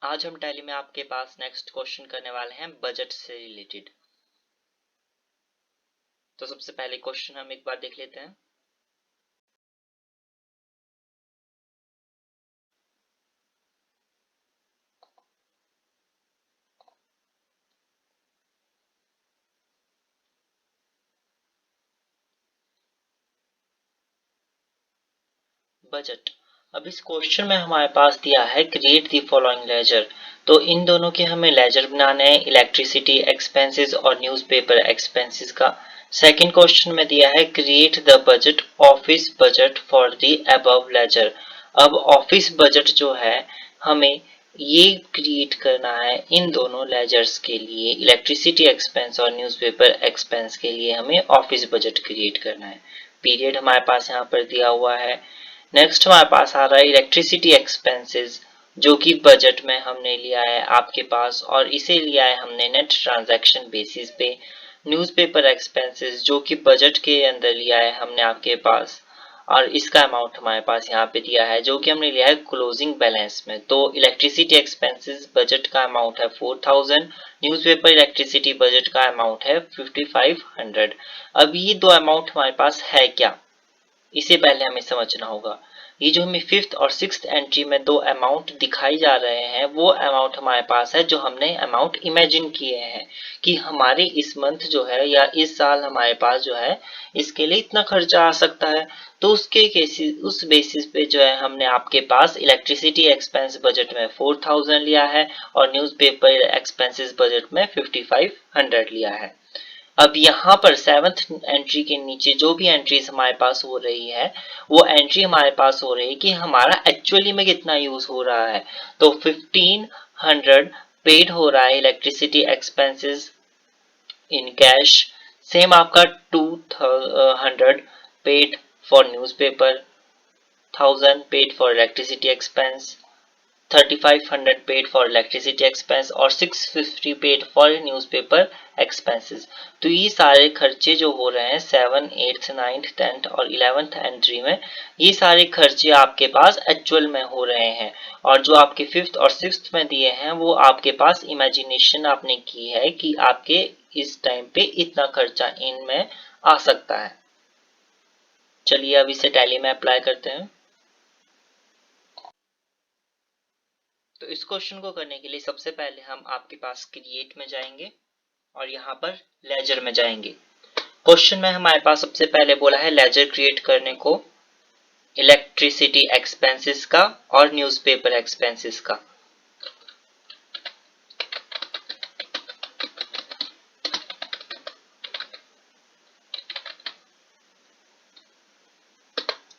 आज हम टैली में आपके पास नेक्स्ट क्वेश्चन करने वाले हैं बजट से रिलेटेड। तो सबसे पहले क्वेश्चन हम एक बार देख लेते हैं। बजट। अब इस क्वेश्चन में हमारे पास दिया है क्रिएट द फॉलोइंग लेजर। तो इन दोनों के हमें लेजर बनाने हैं, इलेक्ट्रिसिटी एक्सपेंसेस और न्यूज़पेपर एक्सपेंसेस का। सेकंड क्वेश्चन में दिया है create the budget office budget for the above ledger. अब ऑफिस बजट जो है हमें ये क्रिएट करना है इन दोनों लेजर्स के लिए, इलेक्ट्रिसिटी एक्सपेंस और न्यूज़पेपर एक्सपेंस के लिए हमें ऑफिस बजट क्रिएट करना है। पीरियड हमारे पास यहाँ पर दिया हुआ है। नेक्स्ट हमारे पास आ रहा है इलेक्ट्रिसिटी एक्सपेंसेस, जो कि बजट में हमने लिया है आपके पास, और इसे लिया है हमने नेट ट्रांजैक्शन बेसिस पे। न्यूज़पेपर एक्सपेंसेस जो कि बजट के अंदर लिया है हमने आपके पास, और इसका अमाउंट हमारे पास यहाँ पे दिया है जो कि हमने लिया है क्लोजिंग बैलेंस में। तो इलेक्ट्रिसिटी एक्सपेंसेस बजट का अमाउंट है 4000, न्यूज़पेपर इलेक्ट्रिसिटी बजट का अमाउंट है 5500। अब ये दो अमाउंट हमारे पास है क्या, इसे पहले हमें समझना होगा। ये जो हमें फिफ्थ और सिक्स्थ एंट्री में दो अमाउंट दिखाई जा रहे हैं वो अमाउंट हमारे पास है जो हमने अमाउंट इमेजिन किए हैं कि हमारे इस मंथ जो है या इस साल हमारे पास जो है इसके लिए इतना खर्चा आ सकता है। तो उसके केसेस उस बेसिस पे जो है हमने आपके पास इलेक्ट्रिसिटी एक्सपेंस बजट में 4000 लिया है और न्यूज़पेपर एक्सपेंसेस बजट में 5500 लिया है। अब यहाँ पर सेवंथ एंट्री के नीचे जो भी एंट्रीज हमारे पास हो रही है वो एंट्री हमारे पास हो रही है कि हमारा एक्चुअली में कितना यूज हो रहा है। तो 1500 पेड हो रहा है electricity expenses in cash. Same आपका 200 paid for newspaper, 1000 paid for electricity expense, 3500 paid for electricity expense और 650 paid for newspaper expenses। तो ये सारे खर्चे जो हो रहे हैं 7, 8, 9, 10 और 11th एंट्री में, ये सारे खर्चे आपके पास एक्चुअल में हो रहे हैं, और जो आपके फिफ्थ और सिक्स्थ में दिए हैं वो आपके पास इमेजिनेशन आपने की है कि आपके इस टाइम पे इतना खर्चा इनमें आ सकता है। चलिए अब इसे टैली में अप्लाई करते हैं। तो इस क्वेश्चन को करने के लिए सबसे पहले हम आपके पास क्रिएट में जाएंगे और यहाँ पर लेजर में जाएंगे। क्वेश्चन में हमारे पास सबसे पहले बोला है लेजर क्रिएट करने को इलेक्ट्रिसिटी एक्सपेंसेस का और न्यूज़पेपर एक्सपेंसेस का।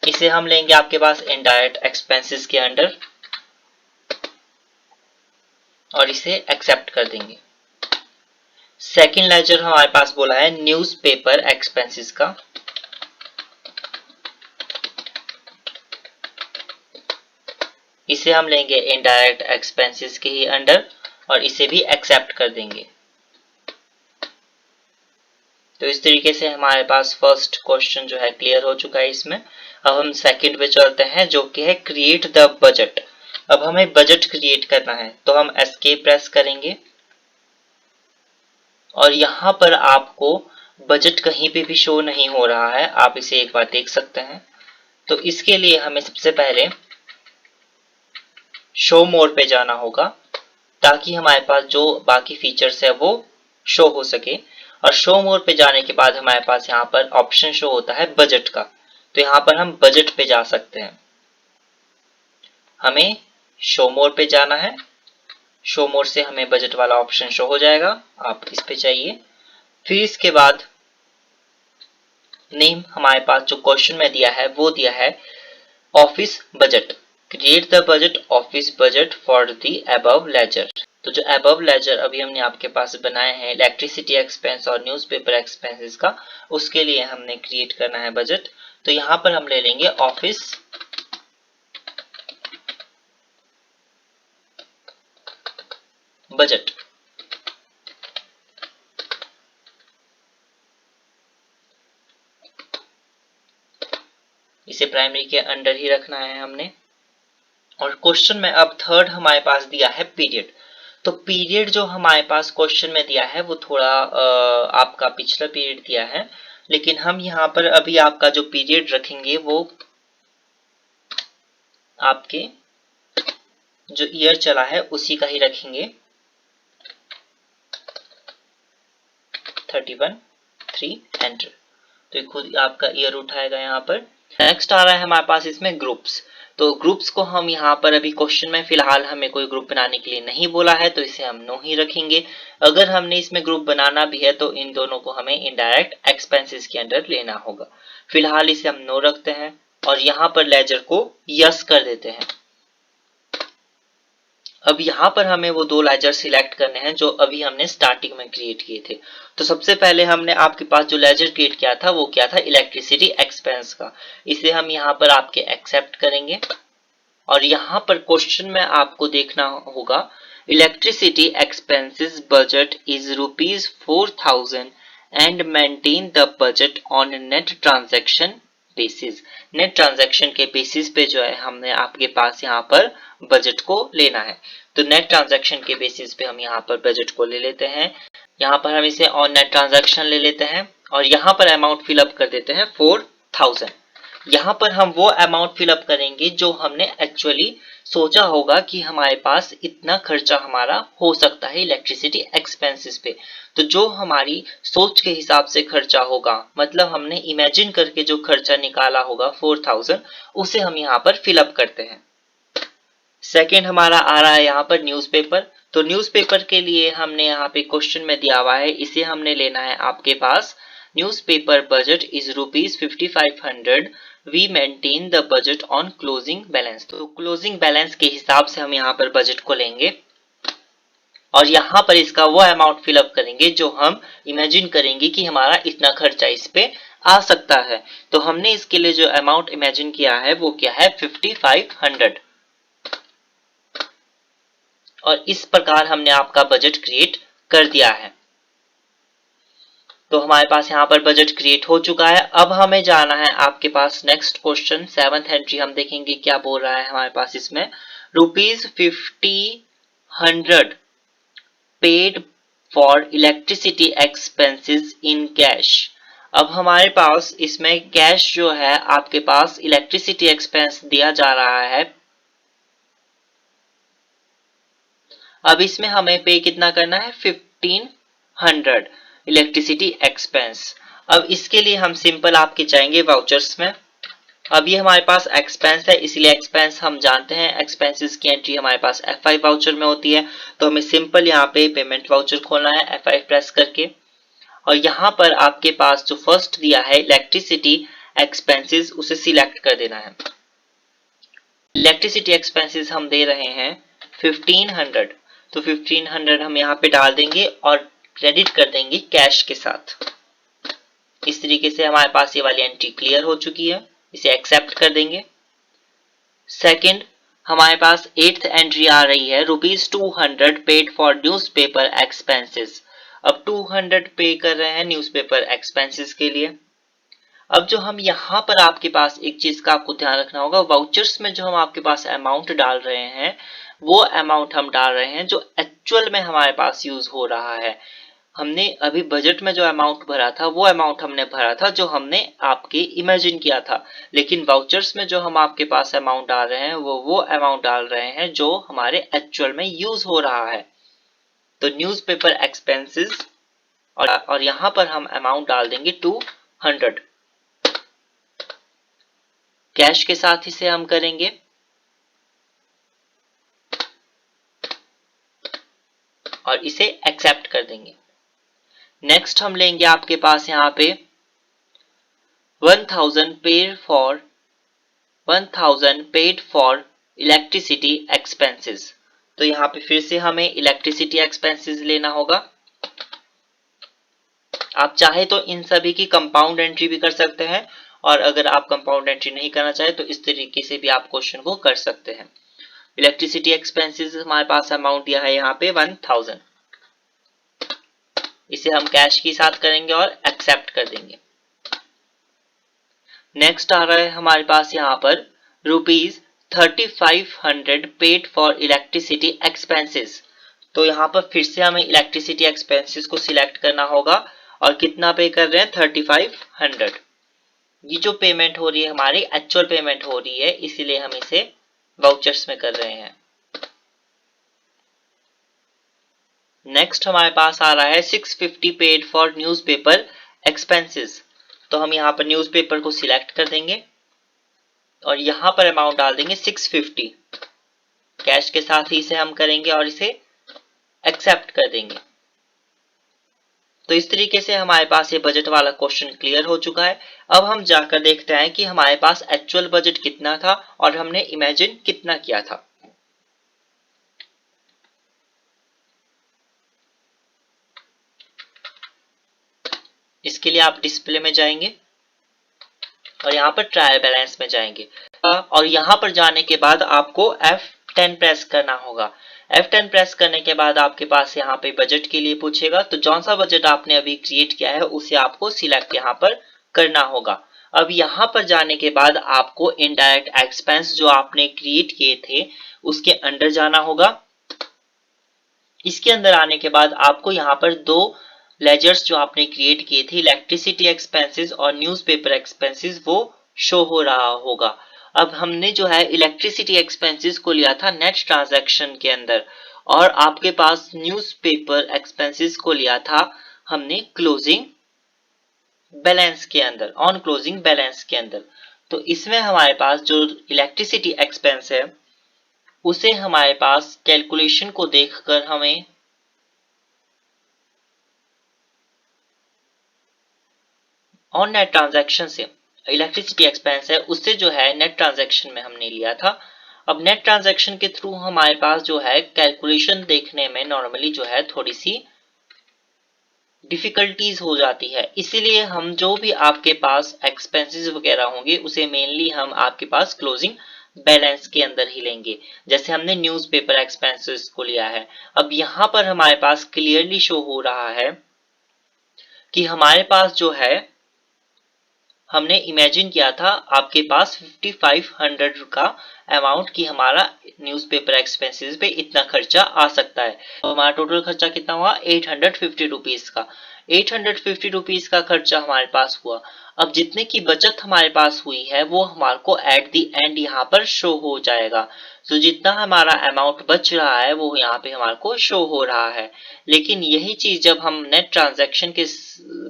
इसे हम लेंगे आपके पास इनडायरेक्ट एक्सपेंसेस के अंडर और इसे एक्सेप्ट कर देंगे। सेकेंड लेजर हमारे पास बोला है न्यूज़पेपर एक्सपेंसेस का, इसे हम लेंगे इनडायरेक्ट एक्सपेंसेस के ही अंडर और इसे भी एक्सेप्ट कर देंगे। तो इस तरीके से हमारे पास फर्स्ट क्वेश्चन जो है क्लियर हो चुका है इसमें। अब हम सेकंड पे चलते हैं जो कि है क्रिएट द बजट। अब हमें बजट क्रिएट करना है तो हम एस्केप प्रेस करेंगे और यहाँ पर आपको बजट कहीं पे भी शो नहीं हो रहा है, आप इसे एक बार देख सकते हैं। तो इसके लिए हमें सबसे पहले शो मोर पे जाना होगा ताकि हमारे पास जो बाकी फीचर्स है वो शो हो सके। और शो मोर पे जाने के बाद हमारे पास यहाँ पर ऑप्शन शो होता है बजट का, तो यहाँ पर हम बजट पे जा सकते हैं। हमें शो मोर पे जाना है, शो मोर से हमें बजट वाला ऑप्शन शो हो जाएगा, आप इस पे जाइए। फिर इसके बाद नेम हमारे पास जो क्वेश्चन में दिया है वो दिया है office budget, create the budget office budget for the above ledger. तो जो अबव लेजर अभी हमने आपके पास बनाए हैं इलेक्ट्रिसिटी एक्सपेंस और न्यूज़पेपर एक्सपेंसेस का, उसके लिए हमने क्रिएट करना है बजट। तो यहाँ पर हम ले लेंगे ऑफिस बजट। इसे प्राइमरी के अंडर ही रखना है हमने। और क्वेश्चन में अब थर्ड हमारे पास दिया है पीरियड। तो पीरियड जो हमारे पास क्वेश्चन में दिया है वो थोड़ा आपका पिछला पीरियड दिया है, लेकिन हम यहाँ पर अभी आपका जो पीरियड रखेंगे वो आपके जो ईयर चला है उसी का ही रखेंगे, 31 3 एंटर। तो खुद आपका ईयर उठाएगा यहाँ पर। नेक्स्ट आ रहा है हमारे पास इसमें ग्रुप्स। तो ग्रुप्स को हम यहाँ पर अभी क्वेश्चन में फिलहाल हमें कोई ग्रुप बनाने के लिए नहीं बोला है, तो इसे हम नो ही रखेंगे। अगर हमने इसमें ग्रुप बनाना भी है तो इन दोनों को हमें इनडायरेक्ट एक्सपेंसेस के अंडर लेना होगा। फिलहाल इसे हम नो रखते हैं और यहाँ पर लेजर को यस कर देते हैं। अब यहाँ पर हमें वो दो लेजर सिलेक्ट करने हैं जो अभी हमने स्टार्टिंग में क्रिएट किए थे। तो सबसे पहले हमने आपके पास जो लेजर क्रिएट किया था वो क्या था, इलेक्ट्रिसिटी एक्सपेंस का। इसे हम यहाँ पर आपके एक्सेप्ट करेंगे और यहाँ पर क्वेश्चन में आपको देखना होगा electricity expenses budget is ₹4,000 and maintain the budget on net transaction basis. Net transaction के बेसिस पे जो है हमने आपके पास यहाँ पर बजट को लेना है। तो नेट ट्रांजैक्शन के बेसिस पे हम यहाँ पर बजट को ले लेते हैं। यहाँ पर हम इसे ऑन नेट ट्रांजैक्शन ले लेते हैं और यहाँ पर अमाउंट फिलअप कर देते हैं 4,000। यहाँ पर हम वो अमाउंट फिलअप करेंगे जो हमने एक्चुअली सोचा होगा कि हमारे पास इतना खर्चा हमारा हो सकता है इलेक्ट्रिसिटी एक्सपेंसेस पे। तो जो हमारी सोच के हिसाब से खर्चा होगा, मतलब हमने इमेजिन करके जो खर्चा निकाला होगा 4,000, उसे हम यहाँ पर फिलअप करते हैं। सेकेंड हमारा आ रहा है यहाँ पर न्यूज़पेपर। तो न्यूज़पेपर के लिए हमने यहाँ पे क्वेश्चन में दिया हुआ है, इसे हमने लेना है आपके पास newspaper budget is ₹5,500 we maintain the budget on closing balance. तो क्लोजिंग बैलेंस के हिसाब से हम यहाँ पर बजट को लेंगे और यहाँ पर इसका वो अमाउंट फिलअप करेंगे जो हम इमेजिन करेंगे कि हमारा इतना खर्चा इस पे आ सकता है। तो हमने इसके लिए जो अमाउंट इमेजिन किया है वो क्या है, 5,500। और इस प्रकार हमने आपका बजट क्रिएट कर दिया है। तो हमारे पास यहाँ पर बजट क्रिएट हो चुका है। अब हमें जाना है आपके पास नेक्स्ट क्वेश्चन, 7th एंट्री हम देखेंगे क्या बोल रहा है हमारे पास इसमें। ₹50,100 paid for electricity expenses in cash. अब हमारे पास इसमें कैश जो है आपके पास इलेक्ट्रिसिटी एक्सपेंस दिया जा रहा है। अब इसमें हमें पे कितना करना है, 1500 इलेक्ट्रिसिटी एक्सपेंस। अब इसके लिए हम सिंपल आपके जाएंगे वाउचर्स में। अब ये हमारे पास एक्सपेंस है, इसलिए एक्सपेंस हम जानते हैं एक्सपेंसेस की एंट्री हमारे पास F5 वाउचर में होती है। तो हमें सिंपल यहाँ पे पेमेंट वाउचर खोलना है F5 प्रेस करके और यहाँ पर आपके पास जो फर्स्ट दिया है इलेक्ट्रिसिटी एक्सपेंसेस उसे सिलेक्ट कर देना है। इलेक्ट्रिसिटी एक्सपेंसेस हम दे रहे हैं 1500, तो 1500 हम यहाँ पे डाल देंगे और क्रेडिट कर देंगे कैश के साथ। इस तरीके से हमारे पास ये वाली एंट्री क्लियर हो चुकी है, इसे एक्सेप्ट कर देंगे। सेकंड हमारे पास 8th एंट्री आ रही है ₹200 पेड फॉर न्यूज़पेपर एक्सपेंसेस। अब 200 पे कर रहे हैं न्यूज़पेपर एक्सपेंसेस के लिए। अब जो हम यहाँ पर आपके पास एक चीज का आपको ध्यान रखना होगा, वाउचर्स में जो हम आपके पास अमाउंट डाल रहे हैं वो अमाउंट हम डाल रहे हैं जो एक्चुअल में हमारे पास यूज हो रहा है। हमने अभी बजट में जो अमाउंट भरा था वो अमाउंट हमने भरा था जो हमने आपके इमेजिन किया था, लेकिन वाउचर्स में जो हम आपके पास अमाउंट डाल रहे हैं वो अमाउंट डाल रहे हैं जो हमारे एक्चुअल में यूज हो रहा है। तो न्यूज़पेपर एक्सपेंसेस और यहाँ पर हम अमाउंट डाल देंगे 200। कैश के साथ इसे हम करेंगे और इसे एक्सेप्ट कर देंगे। नेक्स्ट हम लेंगे आपके पास यहाँ पे 1000 पेड फॉर इलेक्ट्रिसिटी एक्सपेंसेस। तो यहाँ पे फिर से हमें इलेक्ट्रिसिटी एक्सपेंसेस लेना होगा। आप चाहे तो इन सभी की कंपाउंड एंट्री भी कर सकते हैं और अगर आप कंपाउंड एंट्री नहीं करना चाहे तो इस तरीके से भी आप क्वेश्चन को कर सकते हैं। इलेक्ट्रिसिटी एक्सपेंसेस हमारे पास अमाउंट दिया है यहाँ पे 1000। इसे हम कैश के साथ करेंगे और एक्सेप्ट कर देंगे। नेक्स्ट आ रहा है हमारे पास यहाँ पर 3500 पेड फॉर इलेक्ट्रिसिटी एक्सपेंसेस। तो यहाँ पर फिर से हमें इलेक्ट्रिसिटी एक्सपेंसेस को सिलेक्ट करना होगा और कितना पे कर रहे हैं 3500। ये जो पेमेंट हो रही है हमारी एक्चुअल पेमेंट हो रही है, इसीलिए हम इसे वाउचर्स में कर रहे हैं। नेक्स्ट हमारे पास आ रहा है 650 पेड फॉर न्यूज़पेपर एक्सपेंसेस। तो हम यहाँ पर न्यूज़पेपर को सिलेक्ट कर देंगे और यहाँ पर अमाउंट डाल देंगे 650। कैश के साथ ही इसे हम करेंगे और इसे एक्सेप्ट कर देंगे। तो इस तरीके से हमारे पास ये बजट वाला क्वेश्चन क्लियर हो चुका है। अब हम जाकर देखते हैं कि हमारे पास एक्चुअल बजट कितना था और हमने इमेजिन कितना किया था। इसके लिए आप डिस्प्ले में जाएंगे और यहाँ पर ट्रायल बैलेंस में जाएंगे और यहाँ पर जाने के बाद आपको F10 प्रेस करना होगा। F10 प्रेस करने के बाद आपके पास यहाँ पे बजट के लिए पूछेगा, तो जौन सा बजट आपने अभी क्रिएट किया है उसे आपको सिलेक्ट यहाँ पर करना होगा। अब यहाँ पर जाने के बाद आपको इनडायरेक्ट एक्सपेंस जो आपने क्रिएट किए थे उसके अंदर जाना होगा। इसके अंदर आने के बाद आपको यहाँ पर दो लेजर्स जो आपने क्रिएट किए थे, इलेक्ट्रिसिटी एक्सपेंसेस और न्यूज़पेपर एक्सपेंसेस, वो शो हो रहा होगा। अब हमने जो है इलेक्ट्रिसिटी एक्सपेंसेस को लिया था नेट ट्रांजैक्शन के अंदर और आपके पास न्यूज़पेपर एक्सपेंसेस को लिया था हमने क्लोजिंग बैलेंस के अंदर, ऑन क्लोजिंग बैलेंस के अंदर। तो इसमें हमारे पास जो इलेक्ट्रिसिटी एक्सपेंस है उसे हमारे पास कैलकुलेशन को देखकर हमें ऑन नेट ट्रांजैक्शन से इलेक्ट्रिसिटी एक्सपेंस है उससे जो है नेट ट्रांजैक्शन में हमने लिया था। अब नेट ट्रांजैक्शन के थ्रू हमारे पास जो है कैलकुलेशन देखने में नॉर्मली जो है थोड़ी सी डिफिकल्टीज हो जाती है, इसीलिए हम जो भी आपके पास एक्सपेंसेस वगैरह होंगे उसे मेनली हम आपके पास क्लोजिंग बैलेंस के अंदर ही लेंगे। जैसे हमने न्यूज़पेपर एक्सपेंसेस को लिया है। अब यहाँ पर हमारे पास क्लियरली शो हो रहा है कि हमारे पास जो है हमने इमेजिन किया था आपके पास 5500 का अमाउंट कि हमारा न्यूज़पेपर एक्सपेंसेस पे इतना खर्चा आ सकता है। तो हमारा टोटल खर्चा कितना हुआ 850 रुपीज का। 850 रुपीज का खर्चा हमारे पास हुआ। अब जितने की बचत हमारे पास हुई है वो हमारे को एट द एंड यहाँ पर शो हो जाएगा। तो जितना हमारा अमाउंट बच रहा है वो यहाँ पे हमारे को शो हो रहा है। लेकिन यही चीज जब हम नेट ट्रांजैक्शन के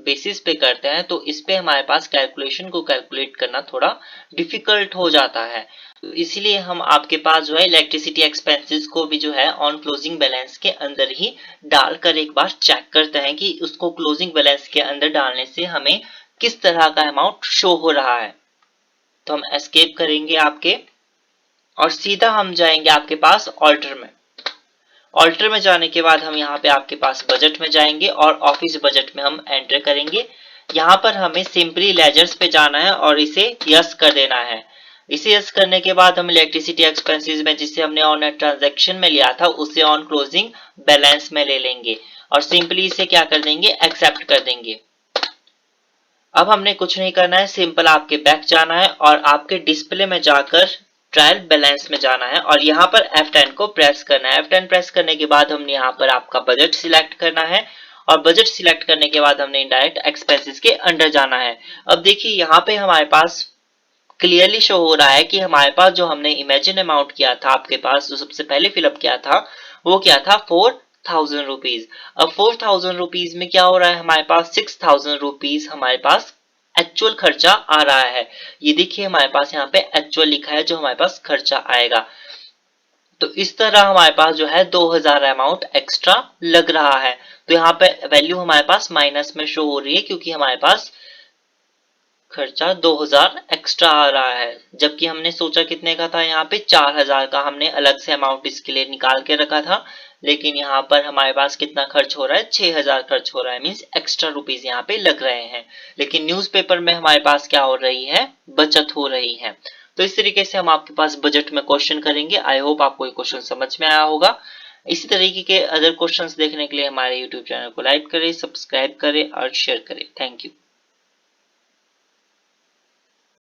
बेसिस पे करते हैं तो इस पे हमारे पास कैलकुलेशन को कैलकुलेट करना थोड़ा डिफिकल्ट हो जाता है। तो इसलिए हम आपके पास जो है इलेक्ट्रिसिटी एक्सपेंसेस को भी जो है ऑन क्लोजिंग बैलेंस के अंदर ही डालकर एक बार चेक करते हैं कि उसको क्लोजिंग बैलेंस के अंदर डालने से हमें किस तरह का अमाउंट शो हो रहा है। तो हम एस्केप करेंगे आपके और सीधा हम जाएंगे आपके पास ऑल्टर में। ऑल्टर में जाने के बाद हम यहाँ पे आपके पास बजट में जाएंगे और ऑफिस बजट में हम एंटर करेंगे। यहाँ पर हमें सिंपली लेजर्स पे जाना है और इसे यस कर देना है। इसे यस करने के बाद हम इलेक्ट्रिसिटी एक्सपेंसेस में जिसे हमने ऑन ट्रांजैक्शन में लिया था उसे ऑन क्लोजिंग बैलेंस में ले लेंगे और सिंपली इसे क्या कर देंगे एक्सेप्ट कर देंगे। अब हमने कुछ नहीं करना है, सिंपल आपके बैक जाना है और आपके डिस्प्ले में जाकर ट्रायल बैलेंस में जाना है और यहाँ पर F10 को प्रेस करना है। F10 प्रेस करने के बाद हमने यहाँ पर आपका बजट सिलेक्ट करना है और बजट सिलेक्ट करने के बाद हमने इनडायरेक्ट एक्सपेंसेस के अंडर जाना है। अब देखिए यहाँ पे हमारे पास क्लियरली शो हो रहा है कि हमारे पास जो हमने इमेजिन अमाउंट किया था, आपके पास जो सबसे पहले फिलअप किया था वो क्या था 4000 रुपीज। अब 4000 रुपीज में क्या हो रहा है हमारे पास 6000 रुपीज हमारे पास एक्चुअल खर्चा आ रहा है। ये देखिए हमारे पास यहाँ पे एक्चुअल लिखा है जो हमारे पास खर्चा आएगा। तो इस तरह हमारे पास जो है 2000 अमाउंट एक्स्ट्रा लग रहा है। तो यहाँ पे वैल्यू हमारे पास माइनस में शो हो रही है क्योंकि हमारे पास खर्चा 2000 एक्स्ट्रा आ रहा है, जबकि हमने सोचा कितने का था, यहाँ पे 4000 का हमने अलग से अमाउंट इसके लिए निकाल के रखा था। लेकिन यहाँ पर हमारे पास कितना खर्च हो रहा है 6000 खर्च हो रहा है, मींस एक्स्ट्रा रुपीज यहाँ पे लग रहे हैं। लेकिन न्यूज़पेपर में हमारे पास क्या हो रही है बचत हो रही है। तो इस तरीके से हम आपके पास बजट में क्वेश्चन करेंगे। आई होप आपको ये क्वेश्चन समझ में आया होगा। इसी तरीके के अदर क्वेश्चंस देखने के लिए हमारे यूट्यूब चैनल को लाइक करें, सब्सक्राइब करें और शेयर करें। Thank you.